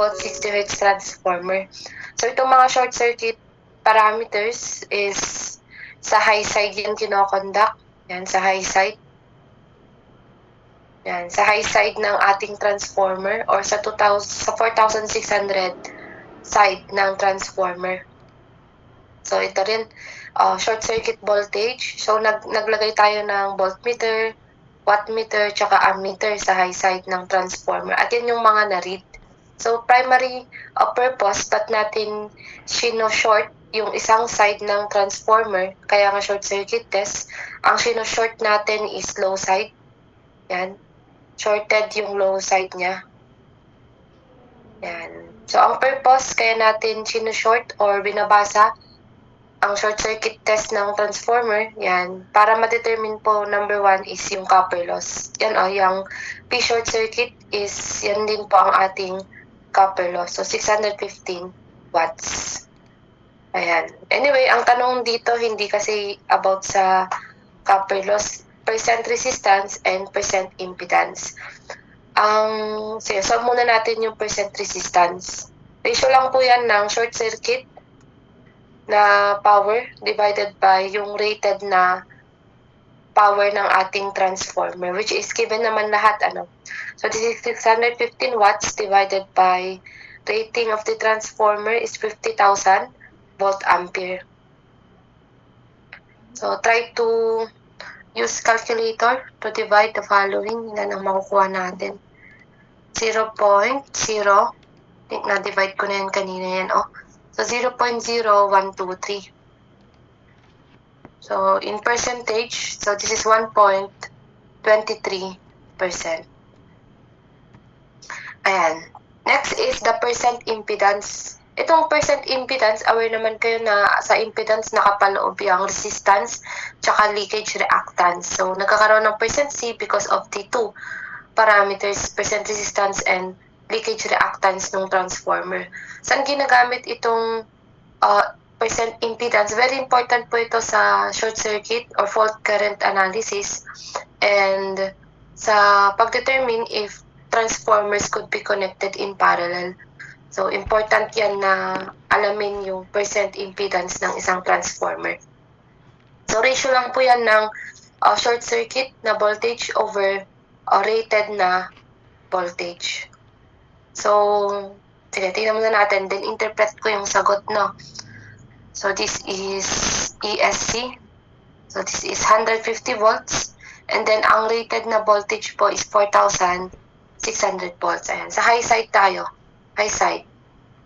60 Hz transformer. So, itong mga short circuit parameters is sa high side yan kinokonduct. Yan, sa high side. Yan, sa high side ng ating transformer or sa 4,600 side ng transformer. So, ito rin, short circuit voltage. So, naglagay tayo ng voltmeter, wattmeter, tsaka ammeter sa high side ng transformer. At yan yung mga na-read. So, primary purpose, ba't natin short yung isang side ng transformer, kaya nga short circuit test, ang short natin is low side. Yan. Shorted yung low side niya. Yan. So, ang purpose, kaya natin short or binabasa ang short circuit test ng transformer, yan, para ma-determine po, number 1 is yung copper loss. Yan yung P short circuit is, yan din po ang ating copper loss. So, 615 watts. Ayan. Anyway, ang tanong dito, hindi kasi about sa copper loss, percent resistance and percent impedance. Sige, solve muna natin yung percent resistance. Ratio lang po yan ng short circuit na power divided by yung rated na power ng ating transformer, which is given naman lahat, So, this is 615 watts divided by rating of the transformer is 50,000 volt ampere. So, try to use calculator to divide the following. Yan ang makukuha natin. 0.0. Na-divide ko na yan kanina yan, So, 0.0123. So, in percentage, so this is 1.23%. Ayan. Next is the percent impedance. Itong percent impedance, aware naman kayo na sa impedance nakapaloob yung resistance tsaka leakage reactance. So, nagkakaroon ng percent C because of the two parameters, percent resistance and leakage reactance ng transformer. Saan ginagamit itong percent impedance? Very important po ito sa short circuit or fault current analysis and sa pag-determine if transformers could be connected in parallel. So, important yan na alamin yung percent impedance ng isang transformer. So, ratio lang po yan ng short circuit na voltage over rated na voltage. So, sige, tingnan muna natin. Then, interpret ko yung sagot, no? So, this is ESC. So, this is 150 volts. And then, ang rated na voltage po is 4,600 volts. Ayan. Sa high side tayo. High side.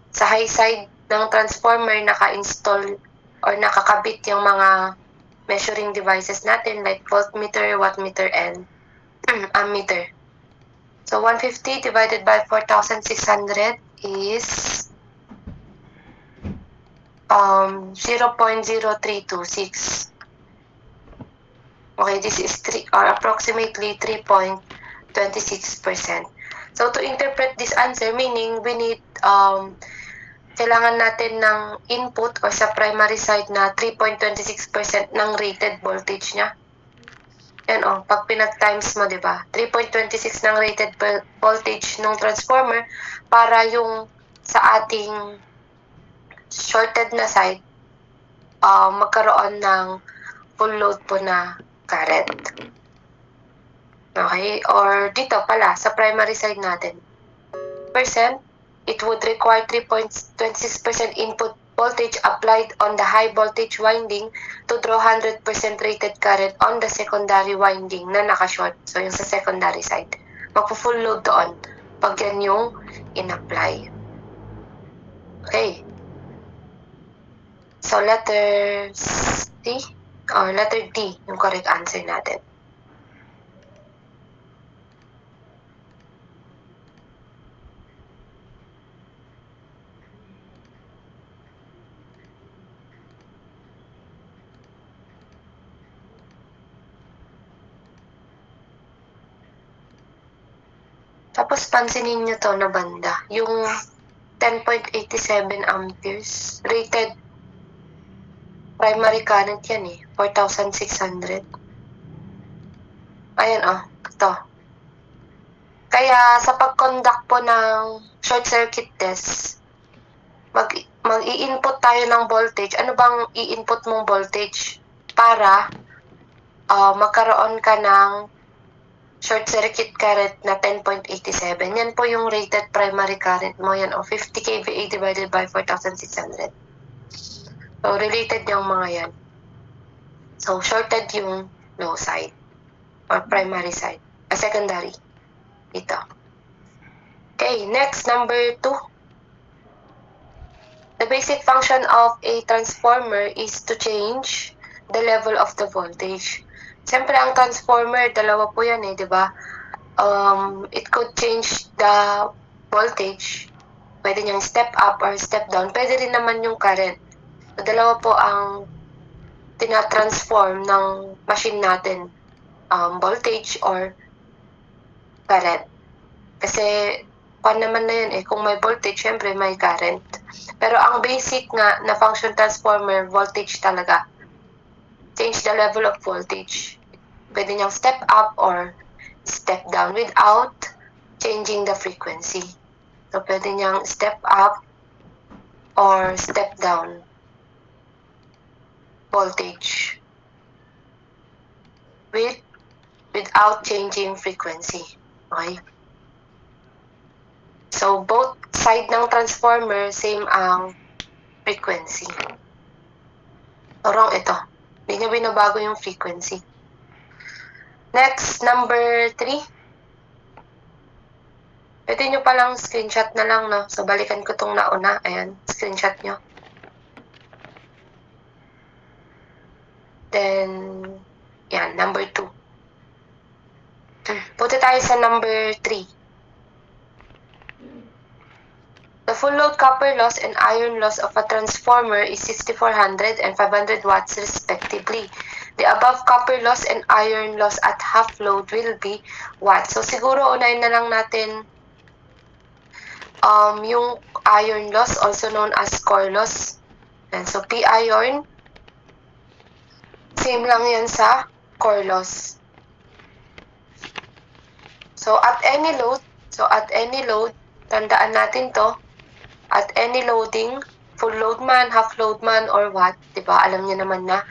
Sa high side ng transformer, naka-install or nakakabit yung mga measuring devices natin like voltmeter, wattmeter, and ammeter. So, 150 divided by 4,600 is 0.0326. Okay, this is approximately 3.26%. So, to interpret this answer, meaning we need, kailangan natin ng input or sa primary side na 3.26% ng rated voltage niya. Yan pag pinag-times mo, di ba? 3.26 ng rated voltage ng transformer para yung sa ating shorted na side, magkaroon ng full load po na current. Okay? Or dito pala, sa primary side natin, it would require 3.26% input voltage applied on the high voltage winding to draw 100% rated current on the secondary winding na naka-short. So, yung sa secondary side. Magpo-full load doon pag yan yung in-apply. Okay. So, letter C or letter D yung correct answer natin. Tapos, pansinin nyo to na banda. Yung 10.87 amperes. Rated primary current yan 4,600. Ayan ito. Kaya sa pag-conduct po ng short circuit test, mag-i-input tayo ng voltage. Ano bang i-input mong voltage para magkaroon ka ng short circuit current na 10.87. Yan po yung rated primary current mo. Yan, 50 kVA divided by 4,600. So, related yung mga yan. So, shorted yung low side or primary side. Secondary. Ito. Okay, next, number 2. The basic function of a transformer is to change the level of the voltage. Siyempre, ang transformer, dalawa po yan di ba? It could change the voltage. Pwede niyang step up or step down. Pwede rin naman yung current. So, dalawa po ang tinatransform ng machine natin. Voltage or current. Kasi, paano naman na yun kung may voltage, syempre may current. Pero ang basic nga na function transformer, voltage talaga. Change the level of voltage. Pwede niyang step up or step down without changing the frequency. So, pwede niyang step up or step down voltage without changing frequency. Okay? So, both side ng transformer, same ang frequency. Wrong ito. Hindi niya binabago yung frequency. Next, number 3. Pwede nyo palang screenshot na lang, no? So, balikan ko itong nauna. Ayan, screenshot nyo. Then, yan, number 2. Punta tayo sa number 3. The full load copper loss and iron loss of a transformer is 6,400 and 500 watts respectively. The above copper loss and iron loss at half load will be watts. So, siguro unahin na lang natin yung iron loss, also known as core loss. And so, P iron, same lang yan sa core loss. So, at any load, tandaan natin to, at any loading, full load man, half load man, or what, diba? Alam niyo naman na.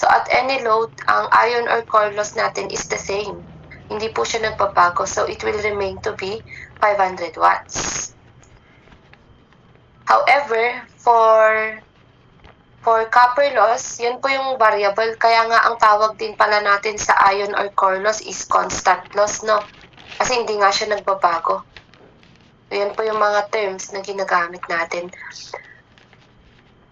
So, at any load, ang iron or core loss natin is the same. Hindi po siya nagpapago. So, it will remain to be 500 watts. However, for copper loss, yun po yung variable. Kaya nga ang tawag din pala natin sa iron or core loss is constant loss, no? Kasi hindi nga siya nagbabago. Yan po yung mga terms na ginagamit natin.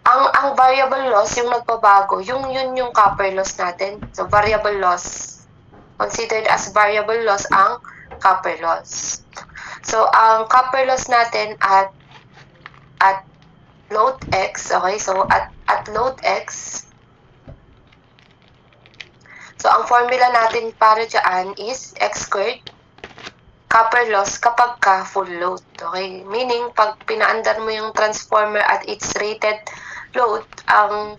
Ang variable loss, yung nagbabago, yun yung copper loss natin. So, variable loss. Considered as variable loss ang copper loss. So, ang copper loss natin at load X, okay? So, at load X, so, ang formula natin para dyan is X squared copper loss kapag ka full load. Okay? Meaning, pag pinaandar mo yung transformer at its rated load, ang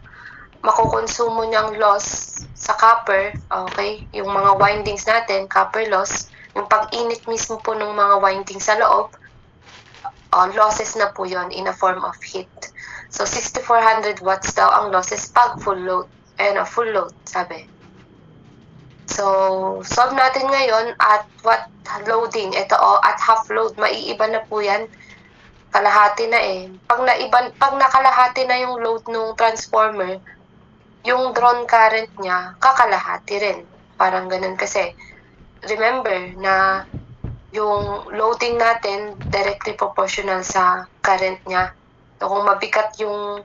makukonsumo niyang loss sa copper, okay, yung mga windings natin, copper loss, yung pag-init mismo po ng mga windings sa loob, losses na po yon in a form of heat. So, 6,400 watts daw ang losses pag full load. Ayan, full load, sabi. So, solve natin ngayon at what loading. Ito at half load, maiiba na po yan. Kalahati na Pag nakalahati na yung load ng transformer, yung drawn current niya, kakalahati rin. Parang ganun kasi. Remember na yung loading natin directly proportional sa current niya. So, kung mabigat yung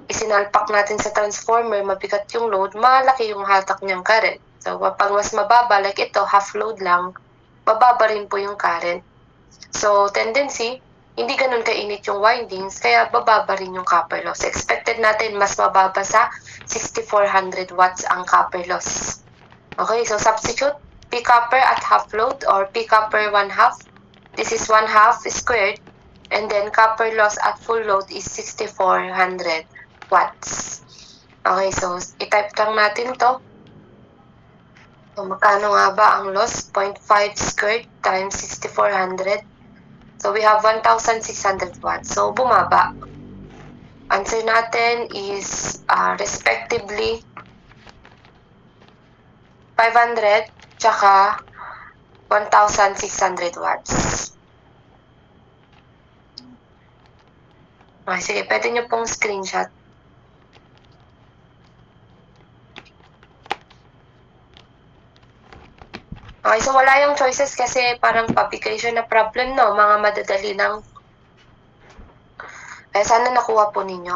isinalpak natin sa transformer, mabigat yung load, malaki yung hatak niyang current. So, pag mas mababa, like ito, half load lang, mababa rin po yung current. So, tendency, hindi ganun kainit yung windings, kaya bababa rin yung copper loss. Expected natin mas mababa sa 6,400 watts ang copper loss. Okay, so substitute P copper at half load or P copper 1/2. This is 1/2 squared. And then copper loss at full load is 6,400 watts. Okay, so i-type lang natin to. So, magkano nga ba ang loss? 0.5 squared times 6400. So, we have 1,600 watts. So, bumaba. Answer natin is respectively 500 tsaka 1,600 watts. Okay, sige, pwede nyo pong screenshot. Okay, so wala yung choices kasi parang publication na problem, no? Mga madadali lang. Kaya sana nakuha po ninyo.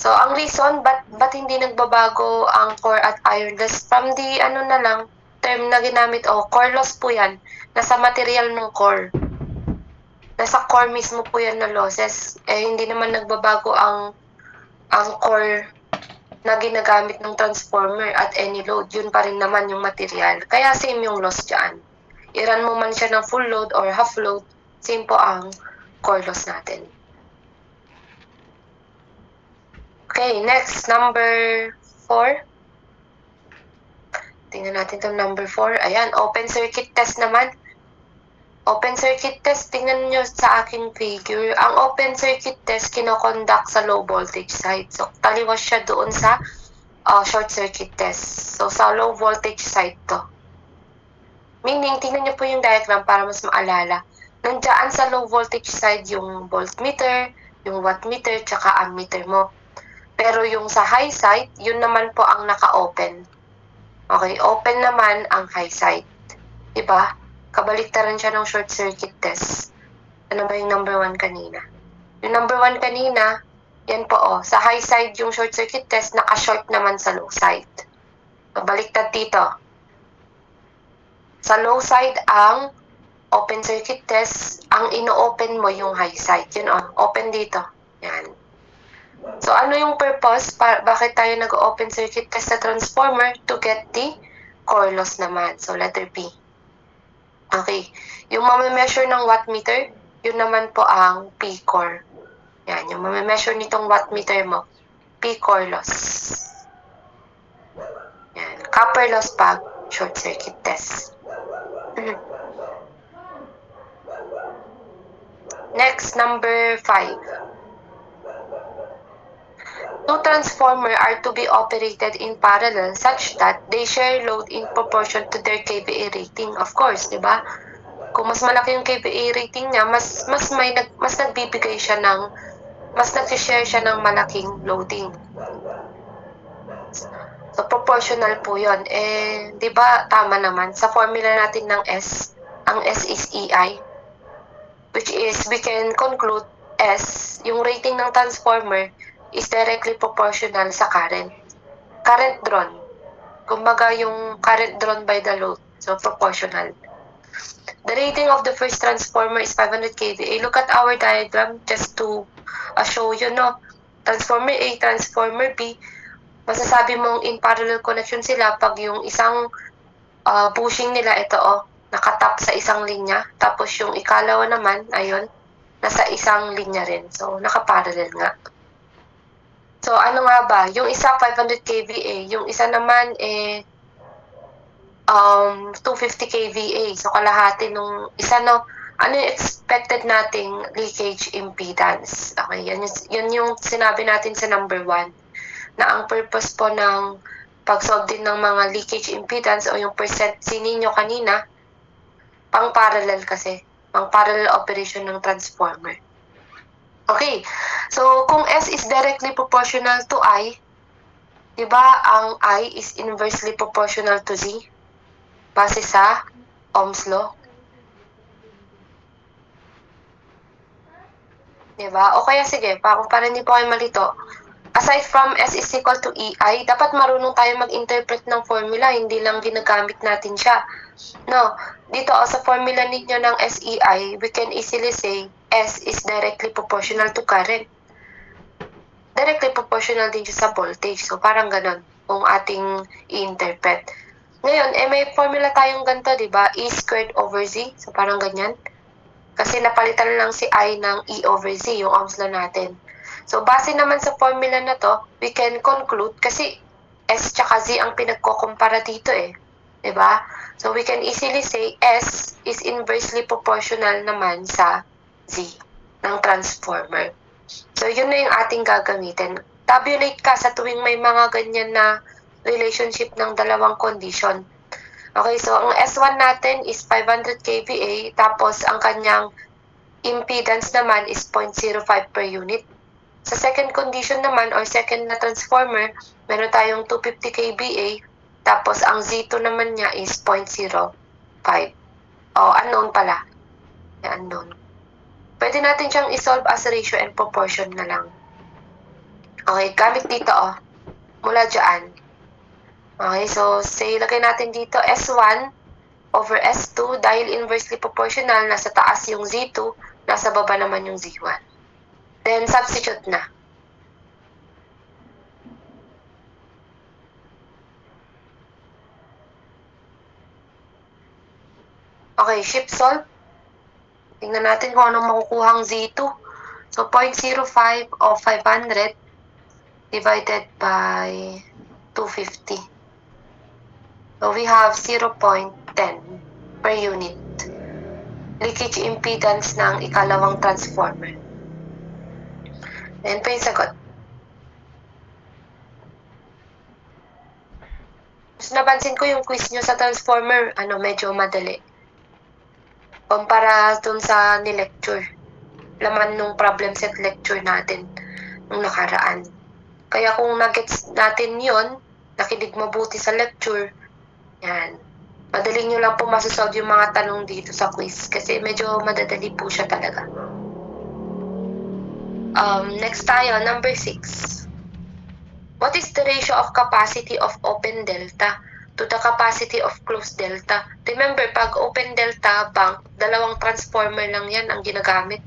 So, ang reason, ba't hindi nagbabago ang core at iron loss? From the, term na ginamit, core loss po yan. Nasa material ng core. Nasa core mismo po yan na losses. Hindi naman nagbabago ang core na ginagamit ng transformer at any load, yun pa rin naman yung material. Kaya same yung loss dyan. I-run mo man siya ng full load or half load, same po ang core loss natin. Okay, next, number 4. Tingnan natin itong number 4. Ayan, open circuit test naman. Open circuit test, tingnan nyo sa aking figure. Ang open circuit test, kinoconduct sa low voltage side. So, taliwas siya doon sa short circuit test. So, sa low voltage side to. Meaning, tingnan nyo po yung diagram para mas maalala. Nandiyan sa low voltage side yung voltmeter, yung wattmeter, tsaka ammeter mo. Pero yung sa high side, yun naman po ang naka-open. Okay, open naman ang high side. Diba? Kabaliktaran siya ng short circuit test. Ano ba yung number 1 kanina? Yung number 1 kanina, yan po sa high side yung short circuit test, naka-short naman sa low side. Baliktad dito. Sa low side ang open circuit test, ang ino-open mo yung high side. Yun open dito. Yan. So ano yung purpose? Bakit tayo nag-open circuit test sa transformer? To get the core loss naman. So letter B. Okay. Yung mame-measure ng wattmeter, yun naman po ang P-core. Yan, yung mame-measure nitong wattmeter mo, P-core loss. Yan, copper loss pag short circuit test. Next, number 5. Two transformers are to be operated in parallel such that they share load in proportion to their kVA rating. Of course, di ba? Kung mas malaki yung kVA rating niya, mas nagbibigay siya ng, mas nag-share siya ng malaking loading. So, proportional po yun. Di ba, tama naman. Sa formula natin ng S, ang S is EI, which is, we can conclude S, yung rating ng transformer, is directly proportional sa current. Current drawn. Kumbaga yung current drawn by the load. So, proportional. The rating of the first transformer is 500 kVA. Look at our diagram just to show you, no? Transformer A, transformer B, masasabi mong in parallel connection sila pag yung isang bushing nila, ito nakatap sa isang linya. Tapos yung ikalawa naman, ayun, nasa isang linya rin. So, nakaparallel nga. So, ano nga ba? Yung isa 500 kVA, yung isa naman 250 kVA. So, kalahati nung isa, no? Ano yung expected nating leakage impedance? Okay, yun yung sinabi natin sa number 1. Na ang purpose po ng pag-solve din ng mga leakage impedance o yung percent ninyo kanina, pang-parallel kasi. Pang-parallel operation ng transformer. Okay, so kung S is directly proportional to I, di ba ang I is inversely proportional to Z? Base sa Ohm's law. Di ba? O kaya sige, para hindi po kayo malito. Aside from S is equal to EI, dapat marunong tayo mag-interpret ng formula, hindi lang ginagamit natin siya. No, dito sa formula ninyo ng SEI, we can easily say S is directly proportional to current. Directly proportional din siya sa voltage. So, parang ganon kung ating i-interpret. Ngayon, may formula tayong ganito, di ba? E squared over Z. So, parang ganyan. Kasi napalitan lang si I ng E over Z, yung Ohm's law natin. So, base naman sa formula na to, we can conclude, kasi S tsaka Z ang pinagkukumpara dito Diba? So, we can easily say S is inversely proportional naman sa Z ng transformer. So, yun na yung ating gagamitin. Tabulate ka sa tuwing may mga ganyan na relationship ng dalawang condition. Okay, so ang S1 natin is 500 kVA, tapos ang kanyang impedance naman is 0.05 per unit. Sa second condition naman, or second na transformer, meron tayong 250 kVA, tapos ang Z2 naman niya is 0.05. Unknown pala. Unknown. Pwede natin siyang isolve as ratio and proportion na lang. Okay, gamit dito mula dyan. Okay, so say lagay natin dito S1 over S2 dahil inversely proportional, nasa taas yung Z2, nasa baba naman yung Z1. Then substitute na. Okay, shift solve. Tingnan natin kung anong makukuha ang Z2. So 0.05 of 500 divided by 250. So we have 0.10 per unit. Leakage impedance ng ikalawang transformer. Ayan po yung sagot. So, napansin ko yung quiz nyo sa transformer, medyo madali. Kumpara dun sa ni-lecture. Laman nung problem set lecture natin nung nakaraan. Kaya kung nagets natin yon, nakinig mabuti sa lecture, yan. Madali nyo lang po masasolve yung mga tanong dito sa quiz kasi medyo madadali po siya talaga. Next tayo, number 6. What is the ratio of capacity of open delta to the capacity of closed delta? Remember, pag open delta bank, dalawang transformer lang yan ang ginagamit.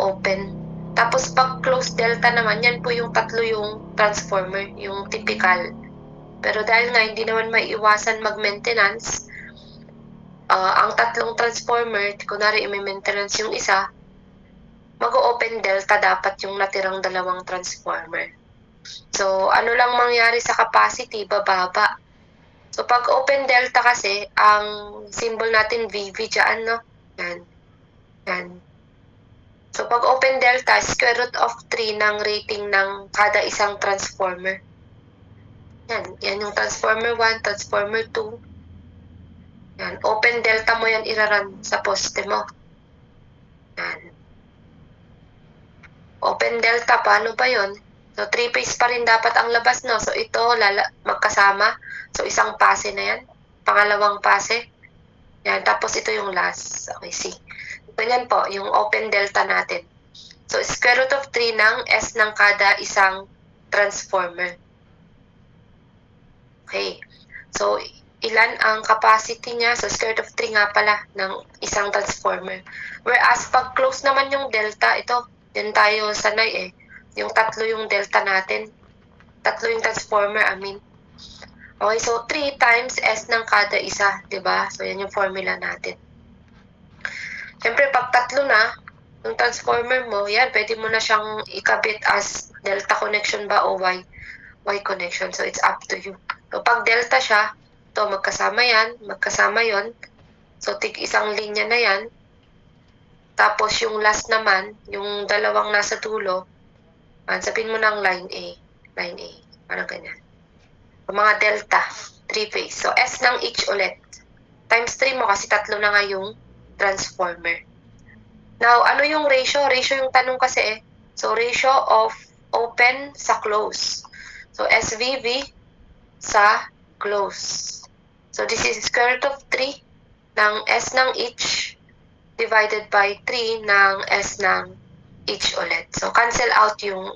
Open. Tapos pag closed delta naman, yan po yung tatlo yung transformer, yung typical. Pero dahil nga hindi naman maiiwasan mag-maintenance, ang tatlong transformer, kunwari i-maintenance yung isa, mag-open delta dapat yung natirang dalawang transformer. So, ano lang mangyari sa capacity, bababa. So, pag open delta kasi, ang symbol natin VV dyan, no? Yan. So, pag open delta, square root of 3 ng rating ng kada isang transformer. Yan yung transformer 1, transformer 2. Yan, open delta mo yan iraran sa poste mo. Yan. Open delta, paano ba yon? So, 3-phase pa rin dapat ang labas, no? So, ito, magkasama. So, isang pase na yan. Pangalawang pase. Yan, tapos ito yung last. Okay, see. Ganyan po, yung open delta natin. So, square root of 3 ng S ng kada isang transformer. Okay. So, ilan ang capacity niya? So, square root of 3 nga pala ng isang transformer. Whereas, pag close naman yung delta, ito, yan tayo sanay yung tatlo yung delta natin. Tatlo yung transformer, Okay, so 3 times S ng kada isa, diba? So, yan yung formula natin. Siyempre, pag tatlo na, yung transformer mo, yan, pwede mo na siyang ikabit as delta connection ba o Y connection. So, it's up to you. So, pag delta siya, to magkasama yan, magkasama yon. So, isang linya na yan. Tapos, yung last naman, yung dalawang nasa dulo, sabihin mo ng line A. Line A. Parang ganyan. So, mga delta, 3-phase. So, S ng each ulit. Times 3 mo kasi tatlo na nga yung transformer. Now, ano yung ratio? Ratio yung tanong kasi So, ratio of open sa close. So, SVV sa close. So, this is square root of 3 ng S ng each divided by 3 ng S ng each ulit. So, cancel out yung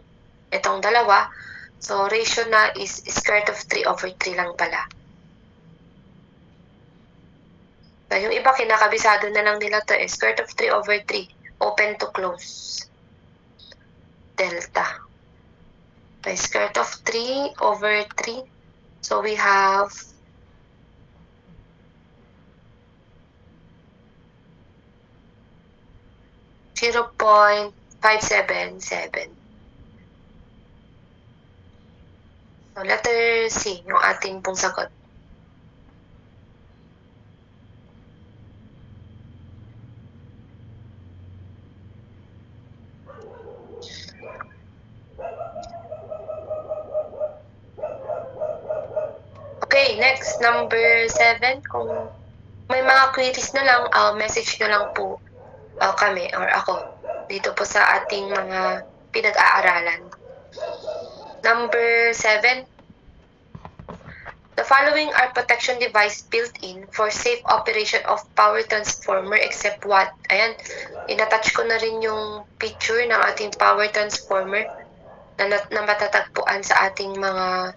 itong dalawa. So, ratio na is square root of 3 over 3 lang pala. So, yung iba, kinakabisado na lang nila to square root of 3 over 3. Open to close. Delta. So, square root of 3 over 3. So, we have 0.577. So, letter C, yung ating pong sagot. Next, number 7, kung may mga queries na lang, message nyo lang po kami or ako dito po sa ating mga pinag-aaralan. Number 7, the following are protection device built-in for safe operation of power transformer except what? Ayan, inattach ko na rin yung picture ng ating power transformer na matatagpuan sa ating mga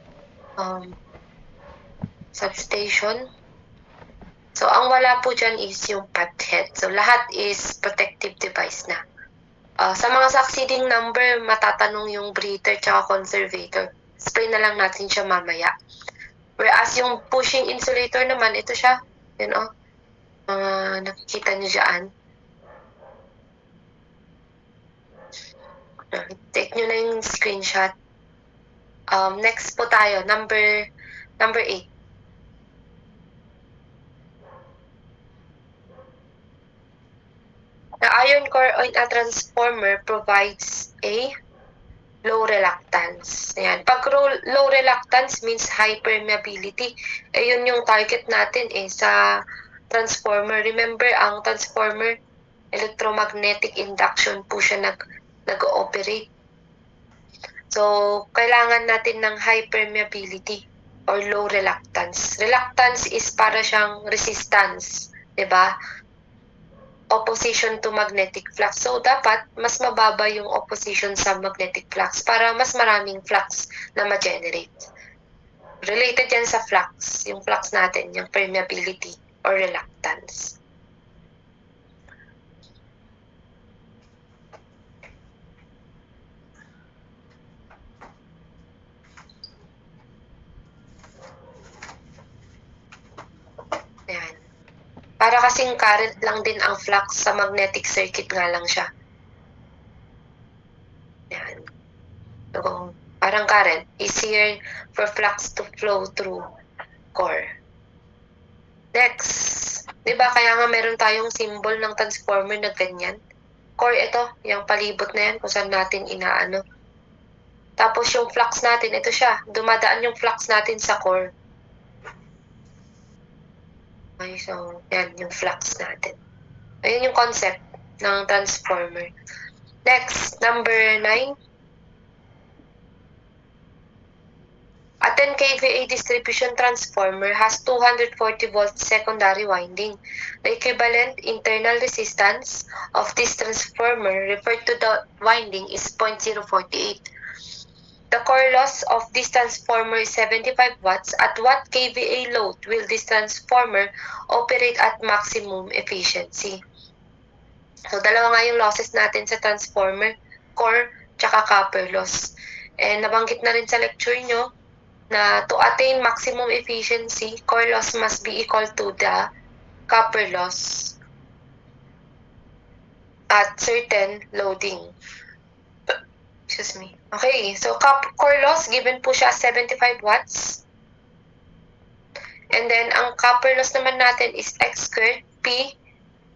substation. So, ang wala po dyan is yung pot head. So, lahat is protective device na. Sa mga succeeding number, matatanong yung breather tsaka conservator. Spray na lang natin siya mamaya. Whereas yung pushing insulator naman, ito siya. Yun nakikita nyo dyan. Take nyo na yung screenshot. Next po tayo, number 8. The iron core in a transformer provides a low reluctance. Ayan. Pag low reluctance means high permeability. Yun yung target natin sa transformer. Remember, ang transformer, electromagnetic induction po siya nag-ooperate. So, kailangan natin ng high permeability or low reluctance. Reluctance is para siyang resistance, 'di ba? Opposition to magnetic flux. So, dapat mas mababa yung opposition sa magnetic flux para mas maraming flux na ma-generate. Related yan sa flux, yung flux natin, yung permeability or reluctance. Ayan. Para kasing current lang din ang flux, sa magnetic circuit nga lang siya. Yan. So, parang current, easier for flux to flow through core. Next, di ba kaya nga meron tayong symbol ng transformer na ganyan? Core ito, yung palibot na yan kung saan natin inaano. Tapos yung flux natin, ito siya, dumadaan yung flux natin sa core. Okay, so, yan yung flux natin. Ayun yung concept ng transformer. Next, number 9. A 10 kVA distribution transformer has 240 volts secondary winding. The equivalent internal resistance of this transformer referred to the winding is 0.048. The core loss of this transformer is 75 watts. At what kVA load will this transformer operate at maximum efficiency? So, dalawa nga yung losses natin sa transformer, core, tsaka copper loss. And nabanggit na rin sa lecture nyo na to attain maximum efficiency, core loss must be equal to the copper loss at certain loading. Excuse me. Okay, so core loss, given po siya 75 watts. And then, ang copper loss naman natin is X squared P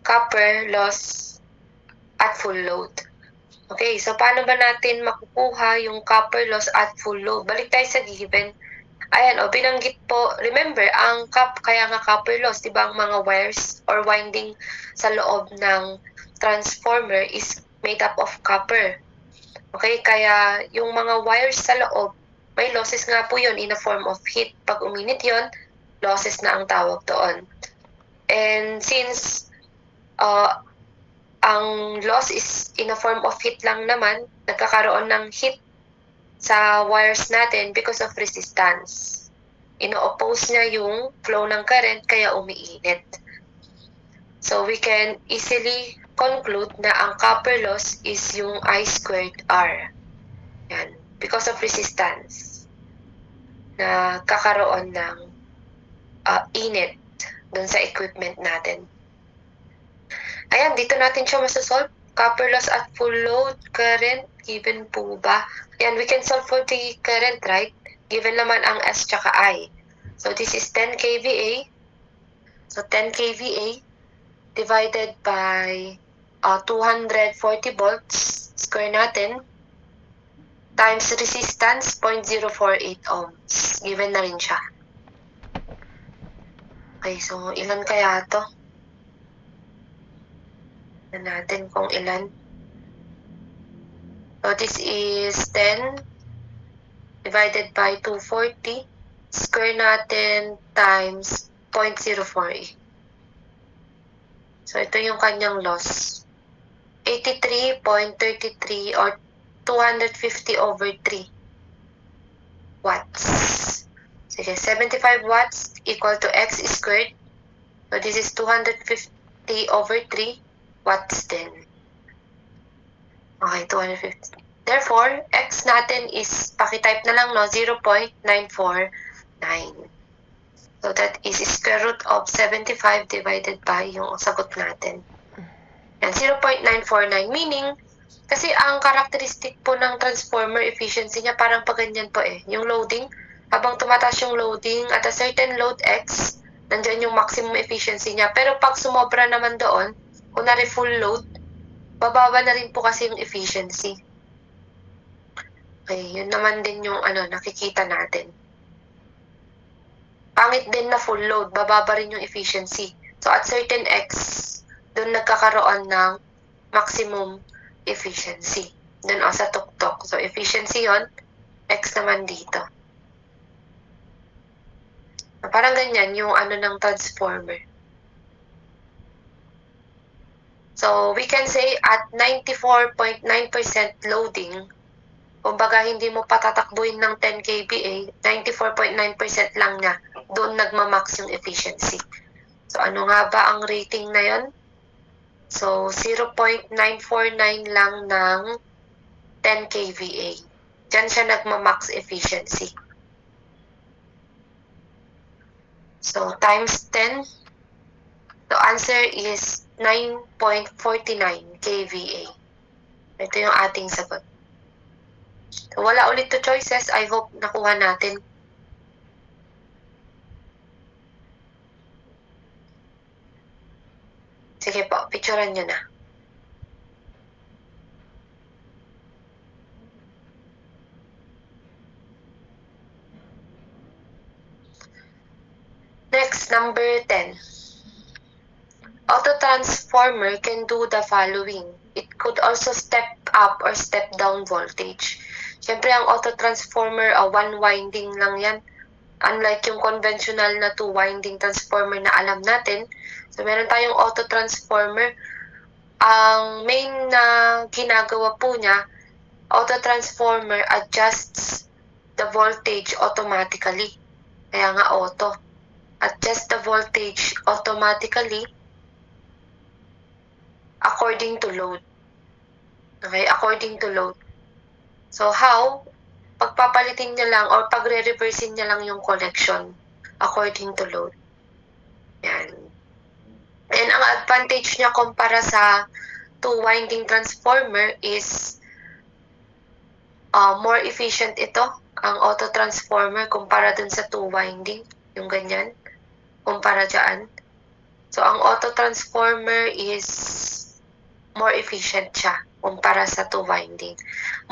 copper loss at full load. Okay, so paano ba natin makukuha yung copper loss at full load? Balik tayo sa given. Ayan, binanggit po, remember, kaya nga copper loss, di ba, ang mga wires or winding sa loob ng transformer is made up of copper. Okay, kaya yung mga wires sa loob, may losses nga po yun in a form of heat. Pag uminit yun, losses na ang tawag doon. And since ang loss is in a form of heat lang naman, nagkakaroon ng heat sa wires natin because of resistance. Ino-oppose niya yung flow ng current, kaya umiinit. So we can easily conclude na ang copper loss is yung I squared R. Yan. Because of resistance na kakaroon ng init dun sa equipment natin. Ayan, dito natin siya masasolve. Copper loss at full load current, given po ba? Ayan, we can solve for the current, right? Given naman ang S tsaka I. So this is 10 kVA. So 10 kVA divided by 240 volts square natin times resistance 0.048 ohms. Given na rin siya. Okay, so ilan kaya to? Tignan natin kung ilan. So this is 10 divided by 240. Square natin times 0.048. So ito yung kanyang loss. 83.33 or 250 over 3 watts. Sige, 75 watts equal to x squared. So this is 250 over 3 watts din. Okay, 250. Therefore, x natin is, pakitype na lang, no, 0.949. So that is square root of 75 divided by yung sagot natin. Yan, 0.949. Meaning, kasi ang characteristic po ng transformer efficiency niya parang paganyan po eh. Yung loading, habang tumataas yung loading at a certain load x, nandyan yung maximum efficiency niya. Pero pag sumobra naman doon, kunwari full load, bababa na rin po kasi yung efficiency. Okay, yun naman din yung nakikita natin. Pangit din na full load, bababa rin yung efficiency. So at certain x, doon nagkakaroon ng maximum efficiency. Doon sa tuktok. So efficiency yon, x naman dito. Parang ganyan yung ng transformer. So we can say at 94.9% loading, kumbaga hindi mo patatakbuhin ng 10 kVA, 94.9% lang niya, doon nagmamax yung efficiency. So ano nga ba ang rating na yon? So 0.949 lang ng 10 kVA. Diyan siya nagmamax efficiency. So times 10, the answer is 9.49 kVA. Ito yung ating sagot. So, wala ulit to choices. I hope nakuha natin. Sige po, picturean nyo na. Next, number 10. Autotransformer can do the following. It could also step up or step down voltage. Siyempre, ang autotransformer, one winding lang yan. Unlike yung conventional na two-winding transformer na alam natin. So, meron tayong autotransformer. Ang main na ginagawa po niya, autotransformer adjusts the voltage automatically. Kaya nga auto. Adjust the voltage automatically according to load. Okay, according to load. So how? Pagpapalitin niya lang or pagre-reversein niya lang yung connection according to load. Yan. And ang advantage niya kumpara sa two-winding transformer is more efficient ito, ang auto-transformer kumpara dun sa two-winding, yung ganyan, kumpara dyan. So ang auto-transformer is more efficient siya kumpara sa two-winding.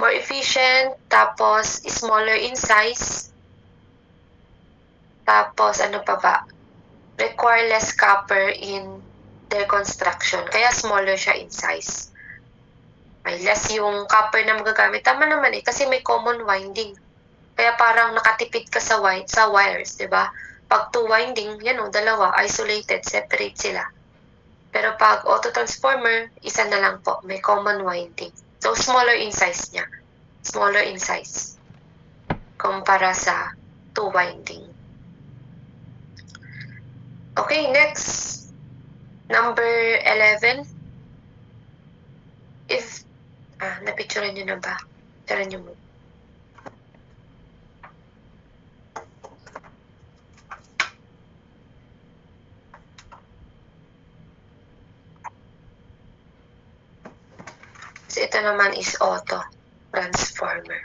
More efficient, tapos smaller in size, tapos ano pa ba? Require less copper in their construction. Kaya smaller siya in size. May less yung copper na magagamit. Tama naman kasi may common winding. Kaya parang nakatipid ka sa wires, di ba? Pag two-winding, dalawa, isolated, separate sila. Pero pag auto-transformer, isa na lang po, may common winding. So, smaller in size niya. Smaller in size. Kumpara sa two-winding. Okay, next. Number 11. If, napicturean nyo na ba? Picturean nyo mo. So, ito naman is auto transformer.